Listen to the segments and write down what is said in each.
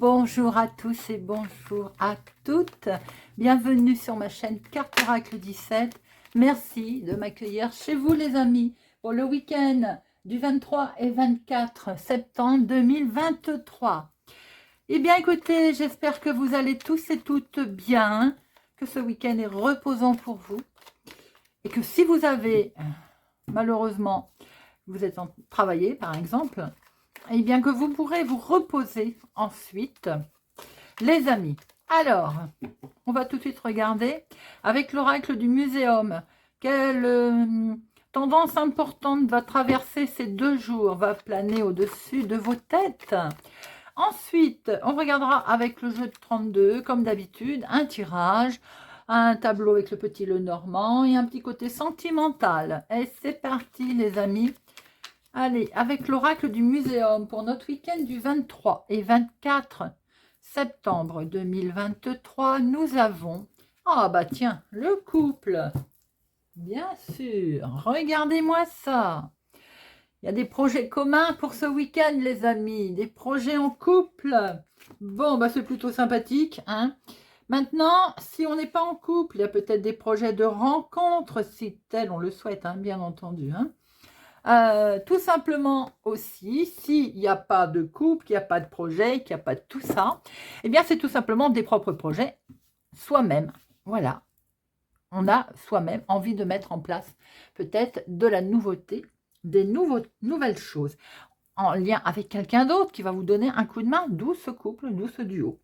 Bonjour à tous et bonjour à toutes. Bienvenue sur ma chaîne Carte Oracle 17. Merci de m'accueillir chez vous les amis pour le week-end du 23 et 24 septembre 2023. Eh bien écoutez, j'espère que vous allez tous et toutes bien, que ce week-end est reposant pour vous et que si vous avez, malheureusement, vous êtes en travailler par exemple, et bien que vous pourrez vous reposer ensuite, les amis. Alors, on va tout de suite regarder avec l'oracle du muséum. Quelle tendance importante va traverser ces 2 jours, va planer au-dessus de vos têtes. Ensuite, on regardera avec le jeu de 32, comme d'habitude, un tirage, un tableau avec le petit Lenormand et un petit côté sentimental. Et c'est parti les amis. Allez, avec l'oracle du muséum pour notre week-end du 23 et 24 septembre 2023, nous avons, ah bah tiens, le couple, bien sûr, regardez-moi ça. Il y a des projets communs pour ce week-end les amis, des projets en couple. Bon, bah c'est plutôt sympathique, hein. Maintenant, si on n'est pas en couple, il y a peut-être des projets de rencontre, si tel on le souhaite, hein, bien entendu, hein. Tout simplement aussi, s'il n'y a pas de couple, qu'il n'y a pas de projet, qu'il n'y a pas de tout ça, eh bien c'est tout simplement des propres projets soi-même. Voilà, on a soi-même envie de mettre en place peut-être de la nouveauté, des nouvelles choses en lien avec quelqu'un d'autre qui va vous donner un coup de main, d'où ce couple, d'où ce duo.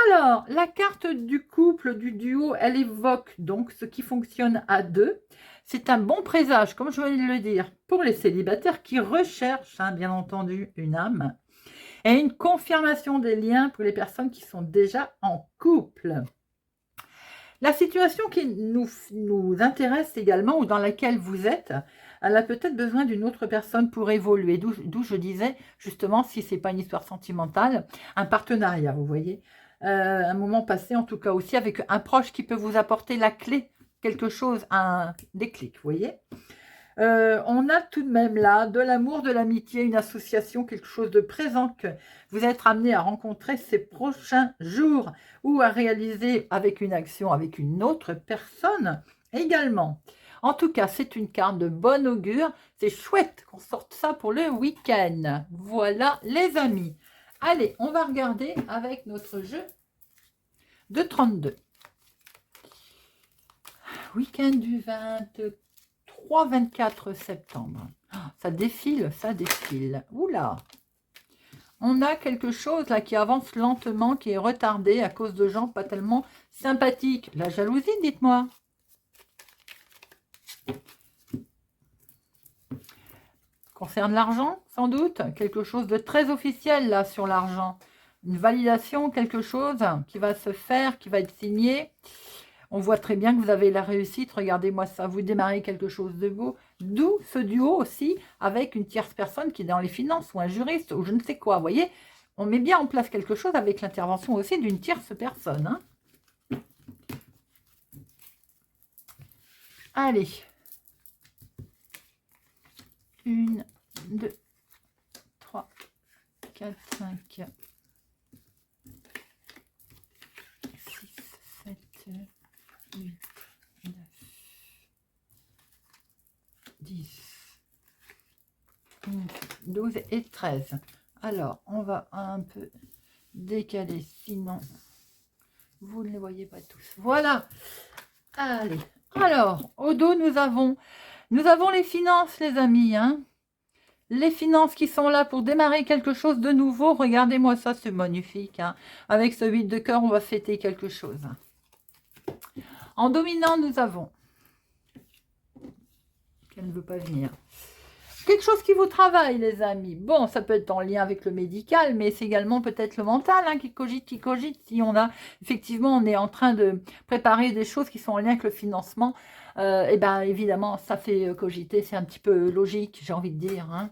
Alors, la carte du couple, du duo, elle évoque donc ce qui fonctionne à deux. C'est un bon présage, comme je viens de le dire, pour les célibataires qui recherchent, hein, bien entendu, une âme. Et une confirmation des liens pour les personnes qui sont déjà en couple. La situation qui nous intéresse également, ou dans laquelle vous êtes, elle a peut-être besoin d'une autre personne pour évoluer. D'où je disais, justement, si ce n'est pas une histoire sentimentale, un partenariat, vous voyez. Un moment passé, en tout cas aussi, avec un proche qui peut vous apporter la clé, quelque chose, un déclic, vous voyez. On a tout de même là de l'amour, de l'amitié, une association, quelque chose de présent que vous êtes amené à rencontrer ces prochains jours ou à réaliser avec une action avec une autre personne également. En tout cas, c'est une carte de bon augure. C'est chouette qu'on sorte ça pour le week-end. Voilà les amis. Allez, on va regarder avec notre jeu de 32. Week-end du 23-24 septembre. Ça défile, ça défile. Oula! On a quelque chose là qui avance lentement, qui est retardé à cause de gens pas tellement sympathiques. La jalousie, dites-moi. Concerne l'argent, sans doute. Quelque chose de très officiel là sur l'argent. Une validation, quelque chose qui va se faire, qui va être signé. On voit très bien que vous avez la réussite. Regardez-moi ça. Vous démarrez quelque chose de beau. D'où ce duo aussi avec une tierce personne qui est dans les finances ou un juriste ou je ne sais quoi. Vous voyez, on met bien en place quelque chose avec l'intervention aussi d'une tierce personne. Hein. Allez. 1, 2, 3, 4, 5, 6, 7, 8, 9, 10, 11, 12 et 13. Alors, on va un peu décaler, sinon vous ne les voyez pas tous. Voilà. Allez. Alors, au dos, nous avons les finances, les amis. Hein. Les finances qui sont là pour démarrer quelque chose de nouveau. Regardez-moi ça, c'est magnifique. Hein. Avec ce 8 de cœur, on va fêter quelque chose. En dominant, nous avons... qu'elle ne veut pas venir. Quelque chose qui vous travaille, les amis. Bon, ça peut être en lien avec le médical, mais c'est également peut-être le mental hein, qui cogite. Si on a, effectivement, on est en train de préparer des choses qui sont en lien avec le financement, et bien évidemment, ça fait cogiter. C'est un petit peu logique, j'ai envie de dire. Hein.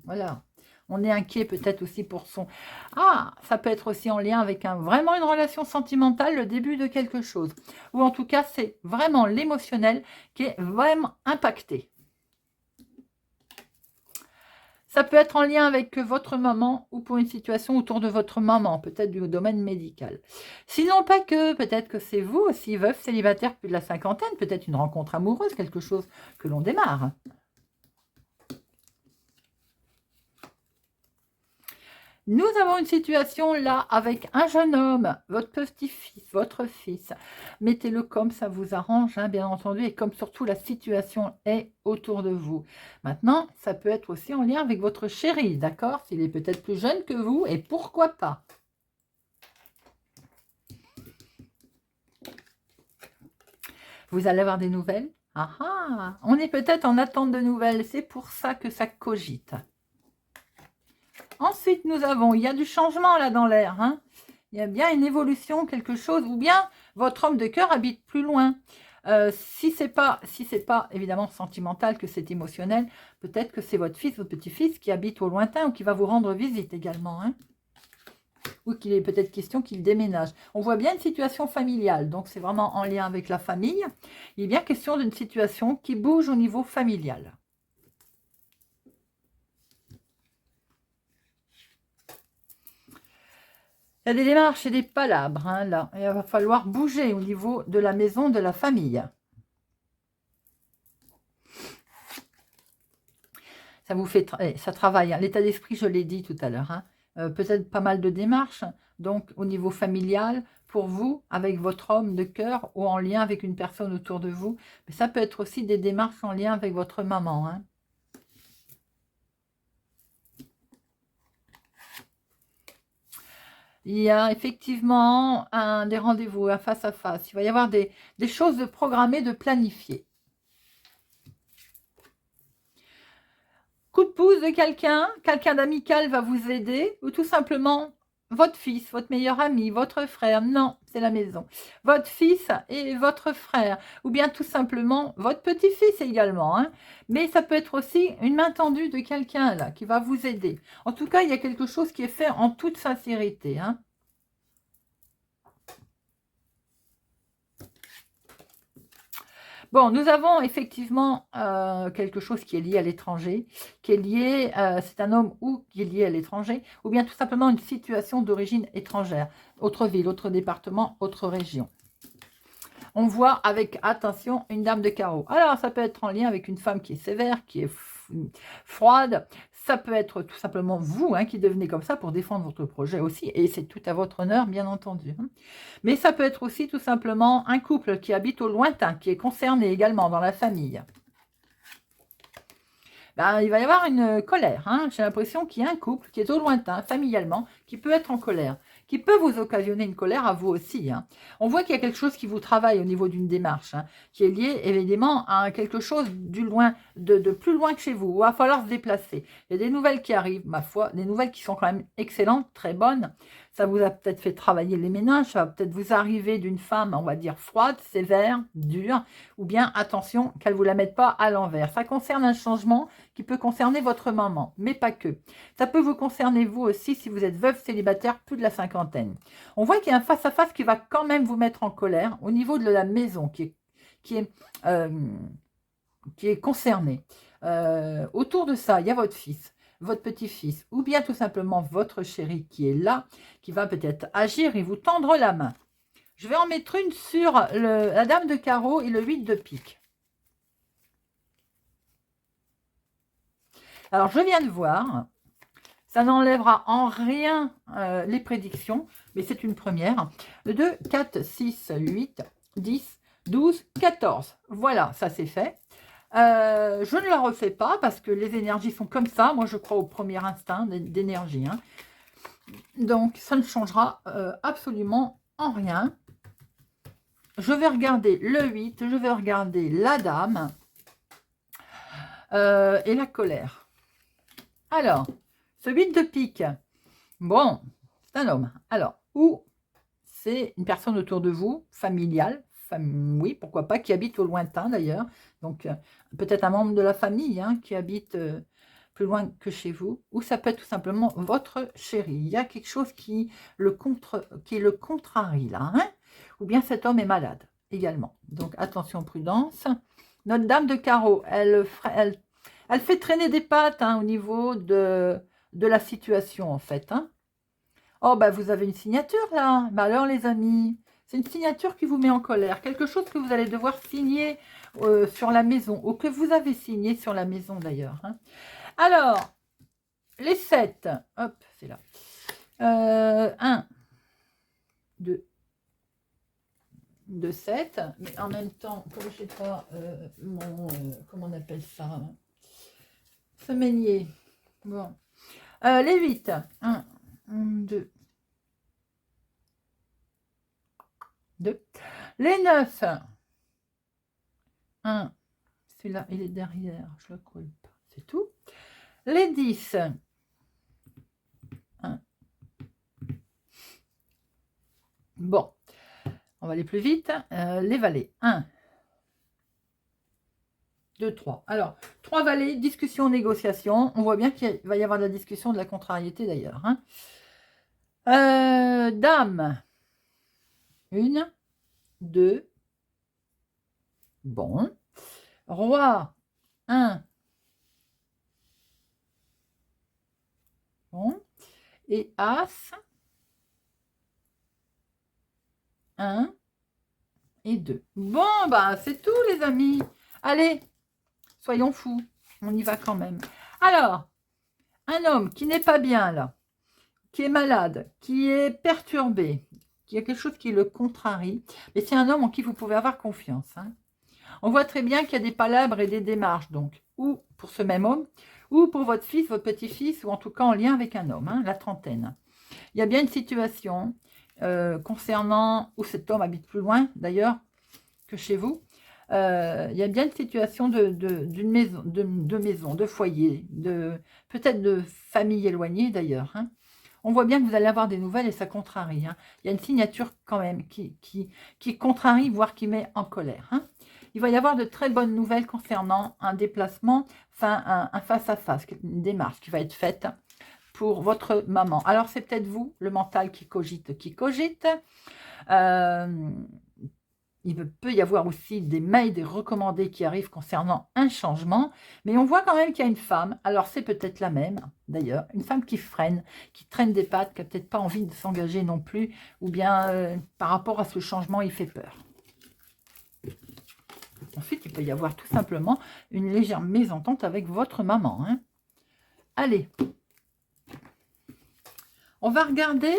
Voilà. On est inquiet peut-être aussi pour son... Ah, ça peut être aussi en lien avec vraiment une relation sentimentale, le début de quelque chose. Ou en tout cas, c'est vraiment l'émotionnel qui est vraiment impacté. Ça peut être en lien avec votre maman ou pour une situation autour de votre maman, peut-être du domaine médical. Sinon, pas que, peut-être que c'est vous aussi, veuve, célibataire, plus de la cinquantaine, peut-être une rencontre amoureuse, quelque chose que l'on démarre. Nous avons une situation là avec un jeune homme, votre petit-fils, votre fils. Mettez-le comme ça vous arrange, hein, bien entendu, et comme surtout la situation est autour de vous. Maintenant, ça peut être aussi en lien avec votre chéri, d'accord? S'il est peut-être plus jeune que vous, et pourquoi pas? Vous allez avoir des nouvelles? Ah ah! On est peut-être en attente de nouvelles, c'est pour ça que ça cogite. Ensuite, il y a du changement là dans l'air. Hein. Il y a bien une évolution, quelque chose, ou bien votre homme de cœur habite plus loin. Si c'est pas évidemment sentimental, que c'est émotionnel, peut-être que c'est votre fils, votre petit-fils qui habite au lointain ou qui va vous rendre visite également. Hein. Ou qu'il est peut-être question qu'il déménage. On voit bien une situation familiale, donc c'est vraiment en lien avec la famille. Il est bien question d'une situation qui bouge au niveau familial. Il y a des démarches et des palabres, hein, là. Il va falloir bouger au niveau de la maison, de la famille. Ça vous fait, ça travaille. Hein. L'état d'esprit, je l'ai dit tout à l'heure. Hein. Peut-être pas mal de démarches, donc au niveau familial, pour vous, avec votre homme de cœur ou en lien avec une personne autour de vous. Mais ça peut être aussi des démarches en lien avec votre maman. Hein. Il y a effectivement des rendez-vous, un face-à-face. Il va y avoir des choses de programmées, de planifier. Coup de pouce de quelqu'un d'amical va vous aider, ou tout simplement votre fils, votre meilleur ami, votre frère, non, c'est la maison, votre fils et votre frère, ou bien tout simplement votre petit-fils également, hein. Mais ça peut être aussi une main tendue de quelqu'un là, qui va vous aider. En tout cas, il y a quelque chose qui est fait en toute sincérité, hein. Bon, nous avons effectivement quelque chose qui est lié à l'étranger, qui est lié, c'est un homme ou qui est lié à l'étranger, ou bien tout simplement une situation d'origine étrangère, autre ville, autre département, autre région. On voit avec attention une dame de carreau. Alors, ça peut être en lien avec une femme qui est sévère, qui est froide. Ça peut être tout simplement vous hein, qui devenez comme ça pour défendre votre projet aussi. Et c'est tout à votre honneur, bien entendu. Mais ça peut être aussi tout simplement un couple qui habite au lointain, qui est concerné également dans la famille. Ben, il va y avoir une colère. Hein. J'ai l'impression qu'il y a un couple qui est au lointain, familialement, qui peut être en colère, qui peut vous occasionner une colère à vous aussi. Hein. On voit qu'il y a quelque chose qui vous travaille au niveau d'une démarche, hein, qui est lié évidemment à quelque chose du loin, de plus loin que chez vous, où il va falloir se déplacer. Il y a des nouvelles qui arrivent, ma foi, des nouvelles qui sont quand même excellentes, très bonnes. Ça vous a peut-être fait travailler les méninges, ça va peut-être vous arriver d'une femme, on va dire, froide, sévère, dure, ou bien, attention, qu'elle ne vous la mette pas à l'envers. Ça concerne un changement qui peut concerner votre maman, mais pas que. Ça peut vous concerner vous aussi si vous êtes veuve célibataire, plus de la cinquantaine. On voit qu'il y a un face-à-face qui va quand même vous mettre en colère au niveau de la maison qui est concernée. Autour de ça, il y a votre fils, votre petit-fils, ou bien tout simplement votre chéri qui est là, qui va peut-être agir et vous tendre la main. Je vais en mettre une sur la dame de carreau et le 8 de pique. Alors, je viens de voir, ça n'enlèvera en rien les prédictions, mais c'est une première. 2, 4, 6, 8, 10, 12, 14. Voilà, ça c'est fait. Je ne la refais pas parce que les énergies sont comme ça. Moi, je crois au premier instinct d'énergie. Hein. Donc, ça ne changera absolument en rien. Je vais regarder le 8, je vais regarder la dame et la colère. Alors, ce 8 de pique, bon, c'est un homme. Alors, ou c'est une personne autour de vous, familiale, oui, pourquoi pas, qui habite au lointain d'ailleurs. Donc, peut-être un membre de la famille hein, qui habite plus loin que chez vous. Ou ça peut être tout simplement votre chéri. Il y a quelque chose qui le contrarie là. Hein, ou bien cet homme est malade également. Donc, attention, prudence. Notre dame de carreau, elle Elle fait traîner des pattes au niveau de la situation, en fait. Oh, bah vous avez une signature, là. Bah alors, les amis, c'est une signature qui vous met en colère. Quelque chose que vous allez devoir signer sur la maison, ou que vous avez signé sur la maison, d'ailleurs. Alors, les 7. Hop, c'est là. 1, 2, 7. Mais en même temps, comme je sais pas mon... comment on appelle ça, semainier. Bon. Les 8. 1, 2, 2. Les 9. 1. Celui-là, il est derrière. Je le colle pas. C'est tout. Les 10. 1. Bon. On va aller plus vite. Les valets. 1. 2, 3. Alors, 3 valets, discussion, négociation. On voit bien qu'il va y avoir de la discussion, de la contrariété d'ailleurs. Dame. 1, 2. Bon. Roi. 1. Bon. Et As. 1 et 2. Bon, bah, c'est tout, les amis. Allez, soyons fous. On y va quand même. Alors, un homme qui n'est pas bien, là, qui est malade, qui est perturbé, qui a quelque chose qui le contrarie, mais c'est un homme en qui vous pouvez avoir confiance. On voit très bien qu'il y a des palabres et des démarches, donc, ou pour ce même homme, ou pour votre fils, votre petit-fils, ou en tout cas en lien avec un homme, la trentaine. Il y a bien une situation concernant, où cet homme habite plus loin, d'ailleurs, que chez vous. Il y a bien une situation d'une maison, de foyer, peut-être de famille éloignée, d'ailleurs. On voit bien que vous allez avoir des nouvelles et ça contrarie. Il y a une signature quand même qui contrarie, voire qui met en colère. Il va y avoir de très bonnes nouvelles concernant un déplacement, enfin un face-à-face, une démarche qui va être faite pour votre maman. Alors, c'est peut-être vous, le mental qui cogite. Il peut y avoir aussi des mails, des recommandés qui arrivent concernant un changement, mais on voit quand même qu'il y a une femme, alors c'est peut-être la même d'ailleurs, une femme qui freine, qui traîne des pattes, qui n'a peut-être pas envie de s'engager non plus, ou bien par rapport à ce changement, il fait peur. Ensuite, il peut y avoir tout simplement une légère mésentente avec votre maman. Allez, on va regarder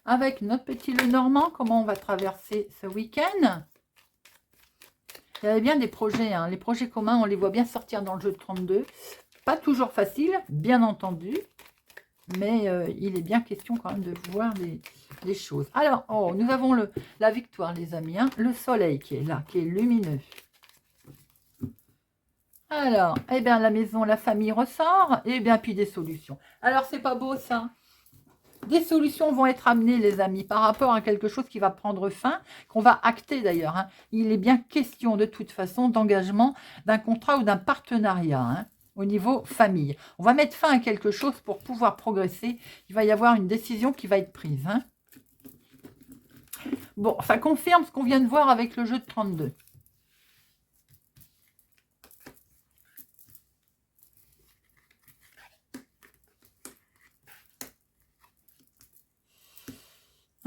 avec notre petit Lenormand comment on va traverser ce week-end. Il y avait bien des projets, les projets communs, on les voit bien sortir dans le jeu de 32. Pas toujours facile, bien entendu, mais il est bien question quand même de voir des choses. Alors, nous avons la victoire, les amis, le soleil qui est là, qui est lumineux. Alors, eh bien, la maison, la famille ressort, et bien, puis des solutions. Alors, c'est pas beau, ça? Des solutions vont être amenées, les amis, par rapport à quelque chose qui va prendre fin, qu'on va acter d'ailleurs. Il est bien question, de toute façon, d'engagement, d'un contrat ou d'un partenariat, au niveau famille. On va mettre fin à quelque chose pour pouvoir progresser. Il va y avoir une décision qui va être prise. Bon, ça confirme ce qu'on vient de voir avec le jeu de 32.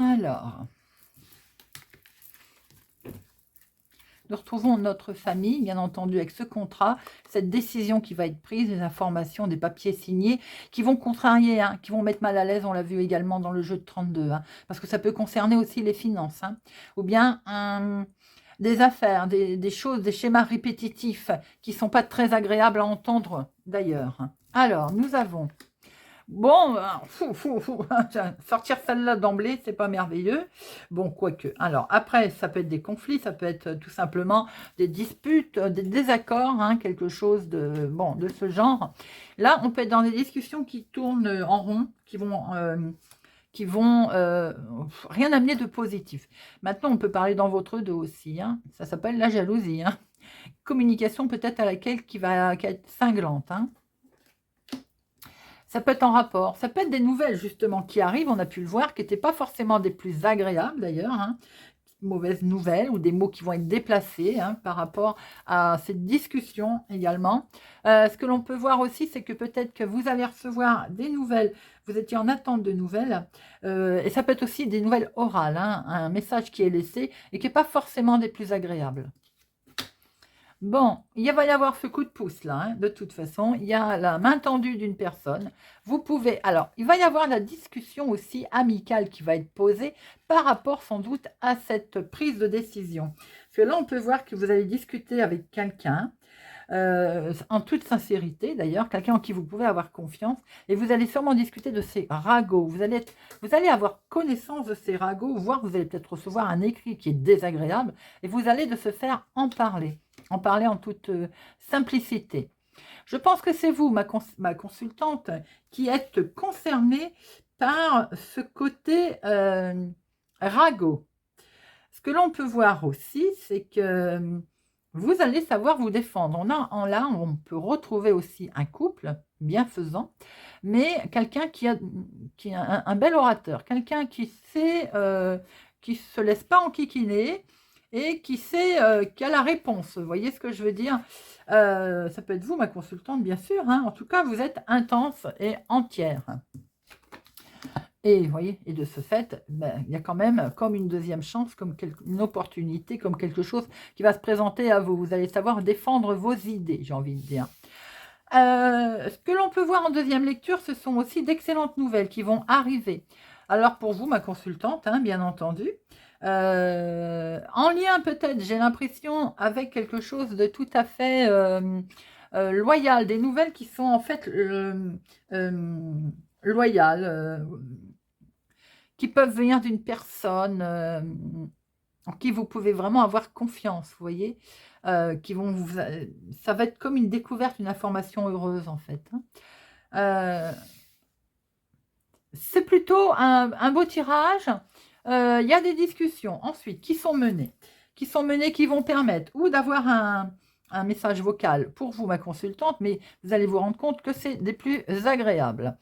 Alors, nous retrouvons notre famille, bien entendu, avec ce contrat, cette décision qui va être prise, des informations, des papiers signés, qui vont contrarier, qui vont mettre mal à l'aise, on l'a vu également dans le jeu de 32, parce que ça peut concerner aussi les finances, ou bien des affaires, des choses, des schémas répétitifs qui ne sont pas très agréables à entendre d'ailleurs. Alors, nous avons... Bon, sortir celle-là d'emblée, c'est pas merveilleux. Bon, quoique. Alors, après, ça peut être des conflits, ça peut être tout simplement des disputes, des désaccords, quelque chose de ce genre. Là, on peut être dans des discussions qui tournent en rond, qui vont rien amener de positif. Maintenant, on peut parler dans votre dos aussi. Ça s'appelle la jalousie. Communication peut-être à laquelle qui va être cinglante. Ça peut être en rapport, ça peut être des nouvelles justement qui arrivent, on a pu le voir, qui n'étaient pas forcément des plus agréables d'ailleurs, mauvaises nouvelles ou des mots qui vont être déplacés hein, par rapport à cette discussion également. Ce que l'on peut voir aussi, c'est que peut-être que vous allez recevoir des nouvelles, vous étiez en attente de nouvelles, et ça peut être aussi des nouvelles orales, hein, un message qui est laissé et qui n'est pas forcément des plus agréables. Bon, il va y avoir ce coup de pouce là, hein, de toute façon. Il y a la main tendue d'une personne. Vous pouvez... Alors, il va y avoir la discussion aussi amicale qui va être posée par rapport sans doute à cette prise de décision. Parce que là, on peut voir que vous allez discuter avec quelqu'un, en toute sincérité d'ailleurs, quelqu'un en qui vous pouvez avoir confiance, et vous allez sûrement discuter de ces ragots. Vous allez avoir connaissance de ces ragots, voire vous allez peut-être recevoir un écrit qui est désagréable, et vous allez de se faire en parler en toute simplicité. Je pense que c'est vous, ma consultante, qui êtes concernée par ce côté ragot. Ce que l'on peut voir aussi, c'est que vous allez savoir vous défendre. Là, on peut retrouver aussi un couple bienfaisant, mais quelqu'un qui a un bel orateur, quelqu'un qui sait, qui ne se laisse pas enquiquiner, et qui sait, qui a la réponse. Vous voyez ce que je veux dire? Ça peut être vous, ma consultante, bien sûr. Hein. En tout cas, vous êtes intense et entière. Et vous voyez, et de ce fait, ben, il y a quand même comme une deuxième chance, comme une opportunité, comme quelque chose qui va se présenter à vous. Vous allez savoir défendre vos idées, j'ai envie de dire. Ce que l'on peut voir en deuxième lecture, ce sont aussi d'excellentes nouvelles qui vont arriver. Alors pour vous, ma consultante, hein, bien entendu, en lien peut-être, j'ai l'impression, avec quelque chose de tout à fait loyal, des nouvelles qui sont en fait loyales, qui peuvent venir d'une personne en qui vous pouvez vraiment avoir confiance, vous voyez, qui vont ça va être comme une découverte, une information heureuse en fait. Hein. C'est plutôt un beau tirage. Il y a des discussions ensuite qui sont menées, qui vont permettre ou d'avoir un message vocal pour vous, ma consultante, mais vous allez vous rendre compte que c'est des plus agréables.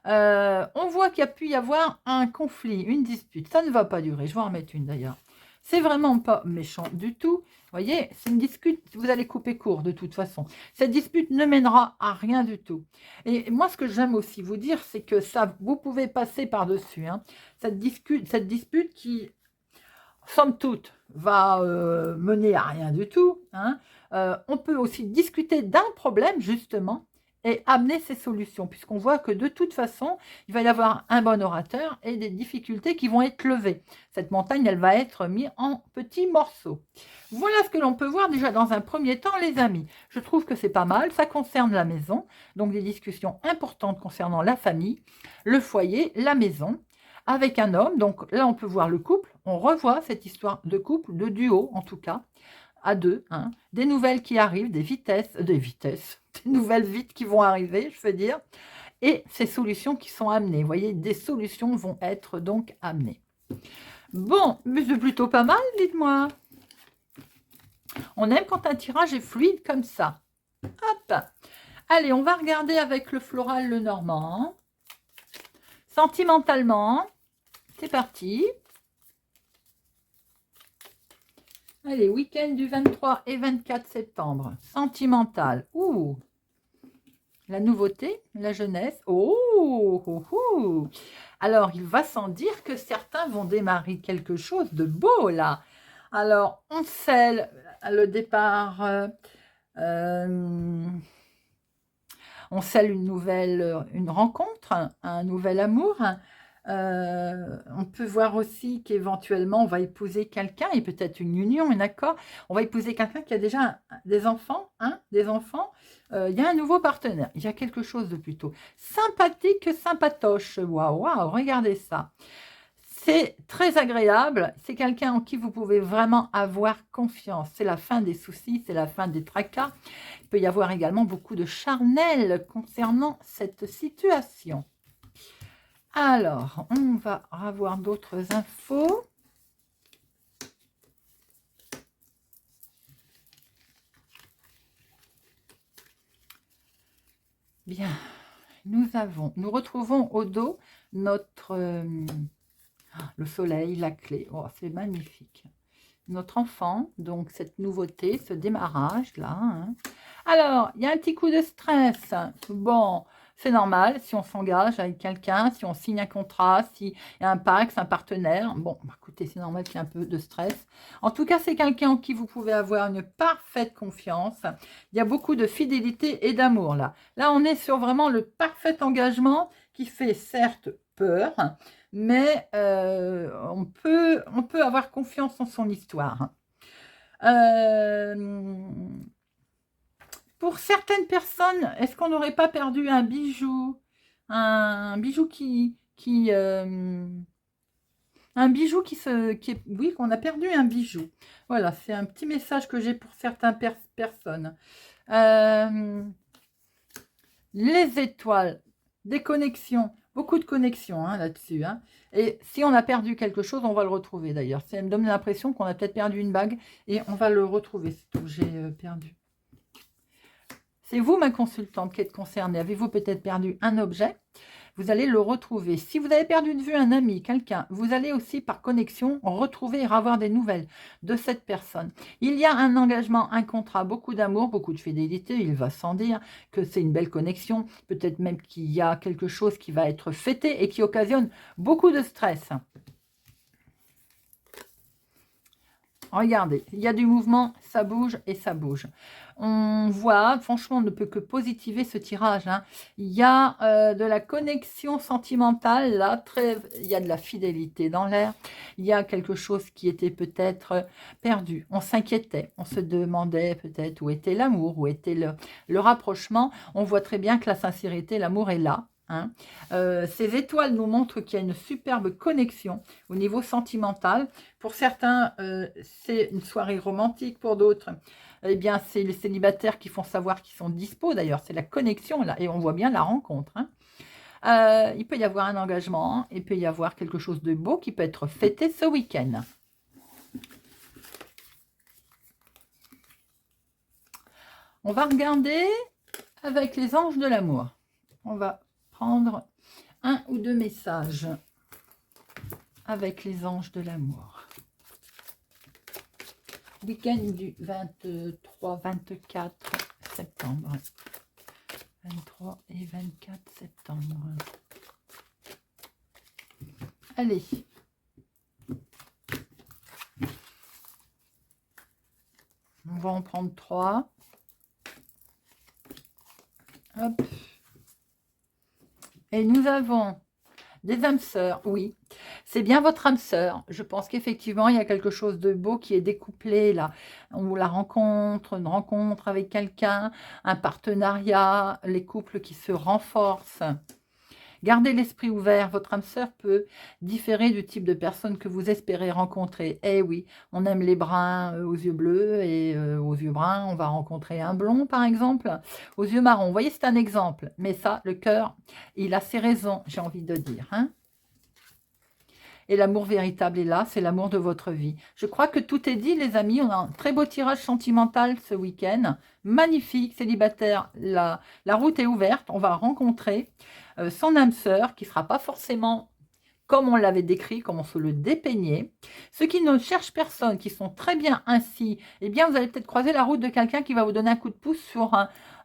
On voit qu'il y a pu y avoir un conflit, une dispute. Ça ne va pas durer. Je vais en remettre une d'ailleurs. C'est vraiment pas méchant du tout. Vous voyez, c'est une dispute, vous allez couper court de toute façon. Cette dispute ne mènera à rien du tout. Et moi, ce que j'aime aussi vous dire, c'est que ça, vous pouvez passer par-dessus. Hein, cette dispute qui, somme toute, va mener à rien du tout. Hein, on peut aussi discuter d'un problème, justement, et amener ces solutions, puisqu'on voit que de toute façon, il va y avoir un bon orateur et des difficultés qui vont être levées. Cette montagne, elle va être mise en petits morceaux. Voilà ce que l'on peut voir déjà dans un premier temps, les amis. Je trouve que c'est pas mal, ça concerne la maison, donc des discussions importantes concernant la famille, le foyer, la maison, avec un homme. Donc là, on peut voir le couple, on revoit cette histoire de couple, de duo en tout cas, à deux, hein, des nouvelles qui arrivent, des nouvelles vites qui vont arriver, je veux dire, et ces solutions qui sont amenées. Vous voyez, des solutions vont être donc amenées. Bon, mais c'est plutôt pas mal, dites-moi. On aime quand un tirage est fluide comme ça. Hop. Allez, on va regarder avec le floral, le normand. Sentimentalement, c'est parti. Allez, week-end du 23 et 24 septembre. Sentimental. Ouh, la nouveauté, la jeunesse. Oh, oh, oh. Alors, il va sans dire que certains vont démarrer quelque chose de beau, là. Alors, on scelle le départ. On scelle une rencontre, un nouvel amour. On peut voir aussi qu'éventuellement, on va épouser quelqu'un, et peut-être une union, un accord. On va épouser quelqu'un qui a déjà des enfants, hein, des enfants. Il y a un nouveau partenaire. Il y a quelque chose de plutôt sympathique que sympatoche. Waouh, waouh, regardez ça. C'est très agréable. C'est quelqu'un en qui vous pouvez vraiment avoir confiance. C'est la fin des soucis, c'est la fin des tracas. Il peut y avoir également beaucoup de charnel concernant cette situation. Alors, on va avoir d'autres infos. Bien, nous retrouvons au dos notre le soleil, la clé. Oh, c'est magnifique. notre enfant, donc cette nouveauté, ce démarrage-là. Hein. Alors, il y a un petit coup de stress. Bon, c'est normal si on s'engage avec quelqu'un, si on signe un contrat, s'il y a un pacte, un partenaire. Bon, bah, écoutez, c'est normal qu'il y ait un peu de stress. En tout cas, c'est quelqu'un en qui vous pouvez avoir une parfaite confiance. Il y a beaucoup de fidélité et d'amour là. Là, on est sur vraiment le parfait engagement qui fait certes peur, mais on peut avoir confiance en son histoire. Pour certaines personnes, est-ce qu'on n'aurait pas perdu un bijou? Un bijou un bijou oui, qu'on a perdu un bijou. Voilà, c'est un petit message que j'ai pour certaines personnes. Les étoiles, des connexions, beaucoup de connexions hein, là-dessus. Hein. Et si on a perdu quelque chose, on va le retrouver d'ailleurs. Ça me donne l'impression qu'on a peut-être perdu une bague et on va le retrouver, c'est tout que j'ai perdu. C'est vous, ma consultante, qui êtes concernée. Avez-vous peut-être perdu un objet? Vous allez le retrouver. Si vous avez perdu de vue un ami, quelqu'un, vous allez aussi par connexion retrouver et avoir des nouvelles de cette personne. Il y a un engagement, un contrat, beaucoup d'amour, beaucoup de fidélité. Il va sans dire que c'est une belle connexion. Peut-être même qu'il y a quelque chose qui va être fêté et qui occasionne beaucoup de stress. Regardez, il y a du mouvement, ça bouge et ça bouge. On voit, franchement, on ne peut que positiver ce tirage. Hein. Il y a de la connexion sentimentale, là, il y a de la fidélité dans l'air. Il y a quelque chose qui était peut-être perdu. On s'inquiétait, on se demandait peut-être où était l'amour, où était le rapprochement. On voit très bien que la sincérité, l'amour est là. Hein. Ces étoiles nous montrent qu'il y a une superbe connexion au niveau sentimental. Pour certains, c'est une soirée romantique. Pour d'autres, eh bien, c'est les célibataires qui font savoir qu'ils sont dispo. D'ailleurs, c'est la connexion là, et on voit bien la rencontre. Hein. Il peut y avoir un engagement, il peut y avoir quelque chose de beau qui peut être fêté ce week-end. On va regarder avec les anges de l'amour. On va prendre un ou deux messages avec les anges de l'amour. Week-end du 23-24 septembre. 23 et 24 septembre. Allez. On va en prendre 3. Hop. Et nous avons des âmes sœurs, oui. C'est bien votre âme sœur. Je pense qu'effectivement, il y a quelque chose de beau qui est découplé là. On la rencontre, une rencontre avec quelqu'un, un partenariat, les couples qui se renforcent. Gardez l'esprit ouvert, votre âme sœur peut différer du type de personne que vous espérez rencontrer. Eh oui, on aime les bruns aux yeux bleus et aux yeux bruns, on va rencontrer un blond par exemple, aux yeux marrons. Vous voyez, c'est un exemple, mais ça, le cœur, il a ses raisons, j'ai envie de dire. Hein. Et l'amour véritable est là, c'est l'amour de votre vie. Je crois que tout est dit, les amis. On a un très beau tirage sentimental ce week-end. Magnifique, célibataire. La route est ouverte. On va rencontrer son âme sœur qui ne sera pas forcément comme on l'avait décrit, comme on se le dépeignait. Ceux qui ne cherchent personne, qui sont très bien ainsi, eh bien, vous allez peut-être croiser la route de quelqu'un qui va vous donner un coup de pouce sur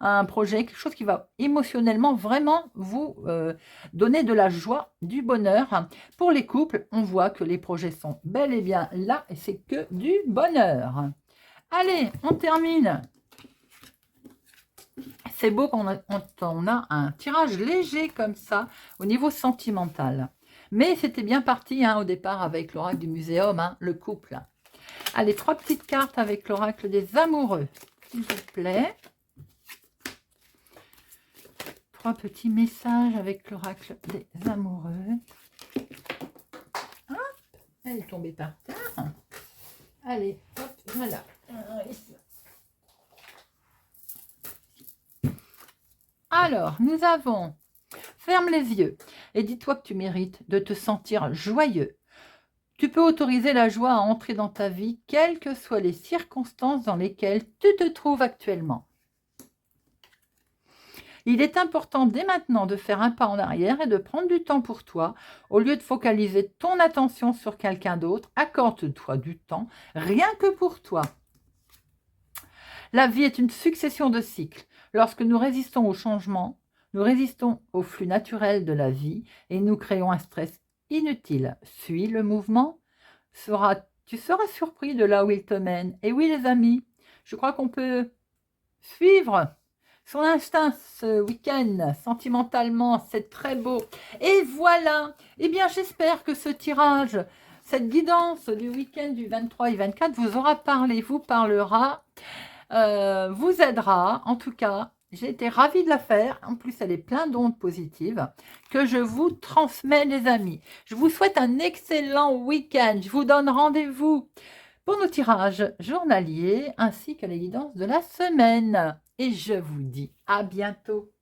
un projet, quelque chose qui va émotionnellement vraiment vous donner de la joie, du bonheur. Pour les couples, on voit que les projets sont bel et bien là et c'est que du bonheur. Allez, on termine. C'est beau quand on a un tirage léger comme ça au niveau sentimental. Mais c'était bien parti hein, au départ avec l'oracle du muséum, hein, le couple. Allez, 3 petites cartes avec l'oracle des amoureux, s'il vous plaît. 3 petits messages avec l'oracle des amoureux. Hop, elle est tombée par terre. Allez, hop, voilà. Alors, nous avons... Ferme les yeux et dis-toi que tu mérites de te sentir joyeux. Tu peux autoriser la joie à entrer dans ta vie, quelles que soient les circonstances dans lesquelles tu te trouves actuellement. Il est important dès maintenant de faire un pas en arrière et de prendre du temps pour toi. Au lieu de focaliser ton attention sur quelqu'un d'autre, accorde-toi du temps rien que pour toi. La vie est une succession de cycles. Lorsque nous résistons au changement, nous résistons au flux naturel de la vie et nous créons un stress inutile. Suis le mouvement, tu seras surpris de là où il te mène. Et oui les amis, je crois qu'on peut suivre son instinct ce week-end, sentimentalement, c'est très beau. Et voilà, eh bien j'espère que ce tirage, cette guidance du week-end du 23 et 24 vous aura parlé, vous parlera, vous aidera. En tout cas, j'ai été ravie de la faire. En plus, elle est pleine d'ondes positives que je vous transmets, les amis. Je vous souhaite un excellent week-end. Je vous donne rendez-vous pour nos tirages journaliers ainsi que les guidances de la semaine. Et je vous dis à bientôt.